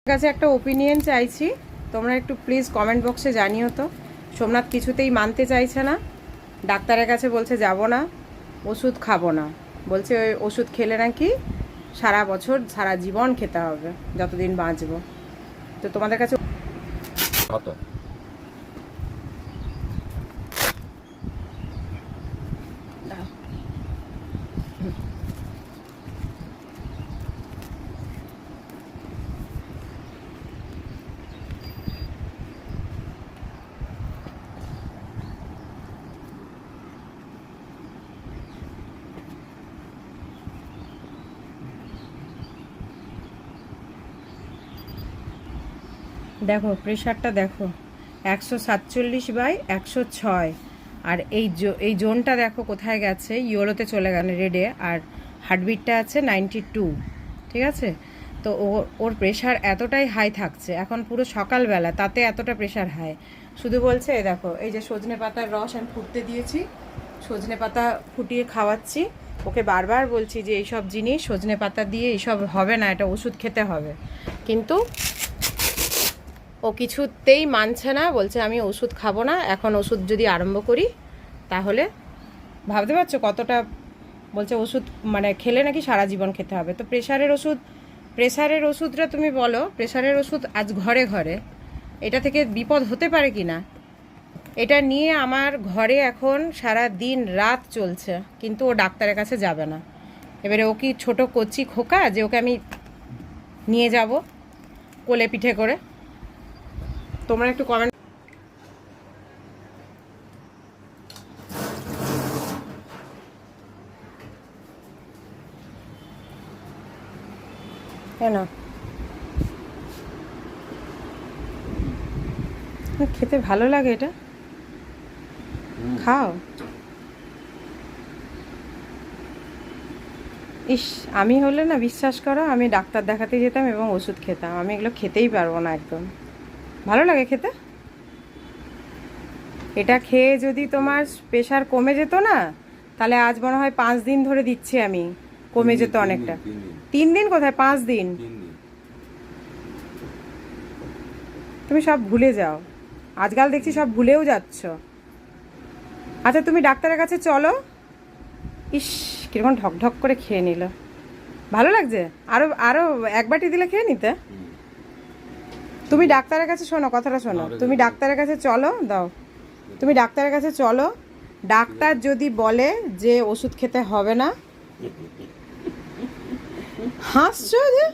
কাছে একটা ওপিনিয়ন চাইছি, তোমরা একটু প্লিজ কমেন্ট বক্সে জানিও তো। সোমনাথ কিছুতেই মানতে চাইছে না, ডাক্তারের কাছে বলছে যাব না, ওষুধ খাবো না, বলছে ওই ওষুধ খেলে নাকি সারা বছর সারা জীবন খেতে হবে যতদিন বাঁচবো। তো তোমাদের কাছে দেখো প্রেশারটা দেখো 147/106। আর এই জোনটা দেখো কোথায় গেছে, ইয়েলোতে চলে গেল, রেডে। আর হার্টবিটটা আছে 92, ঠিক আছে। তো ওর প্রেশার এতটাই হাই থাকছে এখন পুরো সকালবেলা, তাতে এতটা প্রেশার হাই। শুধু বলছে এই দেখো, এই যে সজনে পাতার রস আমি ফুটতে দিয়েছি, সজনে পাতা ফুটিয়ে খাওয়াচ্ছি ওকে। বারবার বলছি যে এইসব জিনিস সজনে পাতা দিয়ে এইসব হবে না, এটা ওষুধ খেতে হবে। কিন্তু ও কিছুতেই মানছে না, বলছে আমি ওষুধ খাবো না। এখন ওষুধ যদি আরম্ভ করি তাহলে ভাবতে পারছো কতটা, বলছে ওষুধ মানে খেলে নাকি সারা জীবন খেতে হবে। তো প্রেশারের ওষুধটা তুমি বলো, প্রেশারের ওষুধ আজ ঘরে ঘরে, এটা থেকে বিপদ হতে পারে কি না? এটা নিয়ে আমার ঘরে এখন সারা দিন রাত চলছে, কিন্তু ও ডাক্তারের কাছে যাবে না। এবারে ও কি ছোট কচি খোকা যে ওকে আমি নিয়ে যাব কোলে পিঠে করে? তোমরা একটু কমেন্ট। কেন খেতে ভালো লাগে এটা? খাও। ইস, আমি হলে না, বিশ্বাস করো, আমি ডাক্তার দেখাতে যেতাম এবং ওষুধ খেতাম। আমি এগুলো খেতেই পারবো না একদম। ভালো লাগে খেতে। এটা খেয়ে যদি তোমার প্রেশার কমে যেত না, তাহলে আজ মনে হয় 5 দিন ধরে দিচ্ছি আমি, কমে যেত অনেকটা। 3 দিন কোথায়, 5 দিন। তুমি সব ভুলে যাও, আজকাল দেখছি সব ভুলেও যাচ্ছ। আচ্ছা তুমি ডাক্তারের কাছে চলো। ইস, কিরকম ঢক ঢক করে খেয়ে নিল। ভালো লাগছে? আরো আরো এক বাটি দিলে খেয়ে নিতে। তুমি ডাক্তারের কাছে শোনো, কথাটা শোনো, তুমি ডাক্তারের কাছে চলো, দাও। তুমি ডাক্তারের কাছে চলো, ডাক্তার যদি বলে যে ওষুধ খেতে হবে না, হাসছো যে,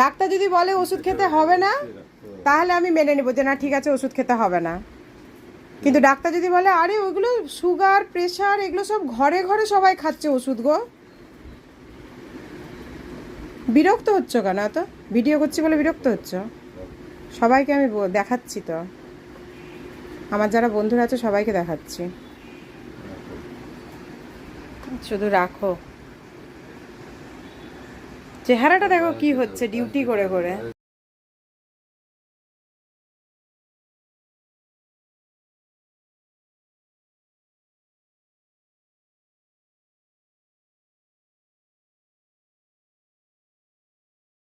ডাক্তার যদি বলে ওষুধ খেতে হবে না, তাহলে আমি মেনে নেবো যে না ঠিক আছে ওষুধ খেতে হবে না। কিন্তু ডাক্তার যদি বলে আরে ওইগুলো সুগার প্রেশার এগুলো সব ঘরে ঘরে সবাই খাচ্ছে ওষুধ গো, বিরক্ত হচ্ছ কেন? তো ভিডিও করছি বলে বিরক্ত হচ্ছ? সবাইকে আমি দেখাচ্ছি তো, আমার যারা বন্ধুরা আছে সবাইকে দেখাচ্ছি। শুধু রাখো, চেহারাটা দেখো কি হচ্ছে ডিউটি করে করে।